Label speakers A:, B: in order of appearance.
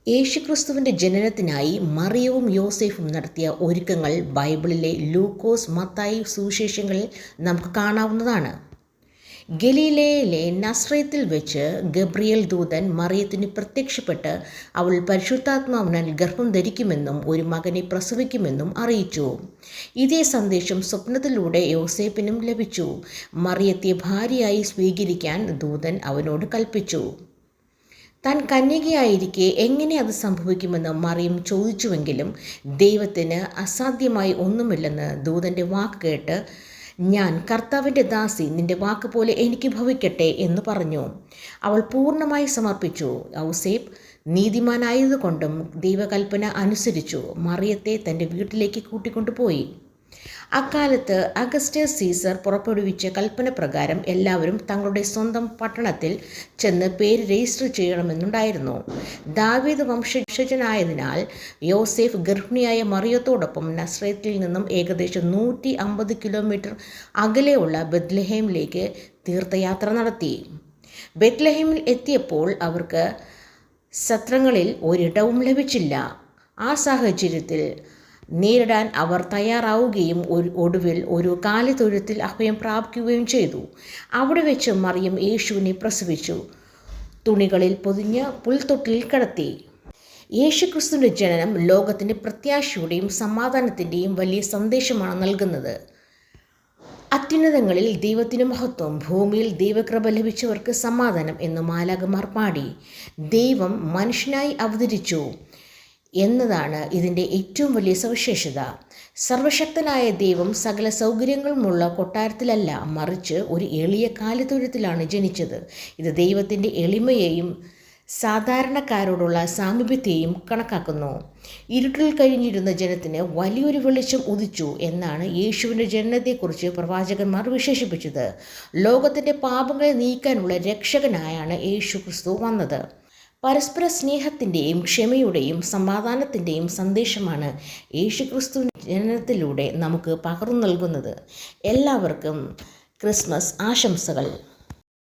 A: യേശുക്രിസ്തുവിൻ്റെ ജനനത്തിനായി മറിയവും യോസേഫും നടത്തിയ ഒരുക്കങ്ങൾ ബൈബിളിലെ ലൂക്കോസ്, മത്തായി സുവിശേഷങ്ങളിൽ നമുക്ക് കാണാവുന്നതാണ്. ഗലീലയിലെ നസ്രയത്തിൽ വെച്ച് ഗബ്രിയേൽ ദൂതൻ മറിയത്തിന് പ്രത്യക്ഷപ്പെട്ട് അവൾ പരിശുദ്ധാത്മാവിനാൽ ഗർഭം ധരിക്കുമെന്നും ഒരു മകനെ പ്രസവിക്കുമെന്നും അറിയിച്ചു. ഇതേ സന്ദേശം സ്വപ്നത്തിലൂടെ യോസേഫിനും ലഭിച്ചു. മറിയത്തെ ഭാര്യയായി സ്വീകരിക്കാൻ ദൂതൻ അവനോട് കൽപ്പിച്ചു. താൻ കന്യകയായിരിക്കെ എങ്ങനെ അത് സംഭവിക്കുമെന്ന് മറിയം ചോദിച്ചുവെങ്കിലും ദൈവത്തിന് അസാധ്യമായി ഒന്നുമില്ലെന്ന് ദൂതൻ്റെ വാക്ക് കേട്ട്, ഞാൻ കർത്താവിൻ്റെ ദാസി, നിന്റെ വാക്ക് പോലെ എനിക്ക് ഭവിക്കട്ടെ എന്ന് പറഞ്ഞു. അവൾ പൂർണ്ണമായി സമർപ്പിച്ചു. ഔസേപ്പ് നീതിമാനായതുകൊണ്ടും ദൈവകൽപ്പന അനുസരിച്ചു മറിയത്തെ തൻ്റെ വീട്ടിലേക്ക് കൂട്ടിക്കൊണ്ടുപോയി. അക്കാലത്ത് അഗസ്റ്റസ് സീസർ പുറപ്പെടുവിച്ച കൽപ്പന പ്രകാരം എല്ലാവരും തങ്ങളുടെ സ്വന്തം പട്ടണത്തിൽ ചെന്ന് പേര് രജിസ്റ്റർ ചെയ്യണമെന്നുണ്ടായിരുന്നു. ദാവീദ് വംശജനായതിനാൽ യോസേഫ് ഗർഭിണിയായ മറിയത്തോടൊപ്പം നസ്രയത്തിൽ നിന്നും ഏകദേശം 150 കിലോമീറ്റർ അകലെയുള്ള ബെത്ലഹേമിലേക്ക് തീർത്ഥയാത്ര നടത്തി. ബെത്ലഹേമിൽ എത്തിയപ്പോൾ അവർക്ക് സത്രങ്ങളിൽ ഒരിടവും ലഭിച്ചില്ല. ആ സാഹചര്യത്തിൽ നേരിടാൻ അവർ തയ്യാറാവുകയും ഒടുവിൽ ഒരു കാലിത്തൊഴുത്തിൽ അഭയം പ്രാപിക്കുകയും ചെയ്തു. അവിടെ വെച്ച് മറിയം യേശുവിനെ പ്രസവിച്ചു. തുണികളിൽ പൊതിഞ്ഞ് പുൽത്തൊട്ടിലിൽ കിടത്തി. യേശുക്രിസ്തുവിൻ്റെ ജനനം ലോകത്തിൻ്റെ പ്രത്യാശയുടെയും സമാധാനത്തിൻ്റെയും വലിയ സന്ദേശമാണ് നൽകുന്നത്. അത്യുന്നതങ്ങളിൽ ദൈവത്തിന് മഹത്വം, ഭൂമിയിൽ ദൈവകൃപ ലഭിച്ചവർക്ക് സമാധാനം എന്ന് മാലാഖമാർ പാടി. ദൈവം മനുഷ്യനായി അവതരിച്ചു എന്നതാണ് ഇതിൻ്റെ ഏറ്റവും വലിയ സവിശേഷത. സർവശക്തനായ ദൈവം സകല സൗകര്യങ്ങളുമുള്ള കൊട്ടാരത്തിലല്ല, മറിച്ച് ഒരു എളിയ കാലിത്തൊഴുത്തിലാണ് ജനിച്ചത്. ഇത് ദൈവത്തിൻ്റെ എളിമയെയും സാധാരണക്കാരോടുള്ള സാമീപ്യത്തെയും കണക്കാക്കുന്നു. ഇരുട്ടിൽ കഴിഞ്ഞിരുന്ന ജനത്തിന് വലിയൊരു വെളിച്ചം ഉദിച്ചു എന്നാണ് യേശുവിൻ്റെ ജനനത്തെക്കുറിച്ച് പ്രവാചകന്മാർ വിശേഷിപ്പിച്ചത്. ലോകത്തിൻ്റെ പാപങ്ങളെ നീക്കാനുള്ള രക്ഷകനായാണ് യേശു ക്രിസ്തു വന്നത്. പരസ്പര സ്നേഹത്തിൻ്റെയും ക്ഷമയുടെയും സമാധാനത്തിൻ്റെയും സന്ദേശമാണ് യേശുക്രിസ്തു ജനനത്തിലൂടെ നമുക്ക് പകർന്നു നൽകുന്നത്. എല്ലാവർക്കും ക്രിസ്മസ് ആശംസകൾ.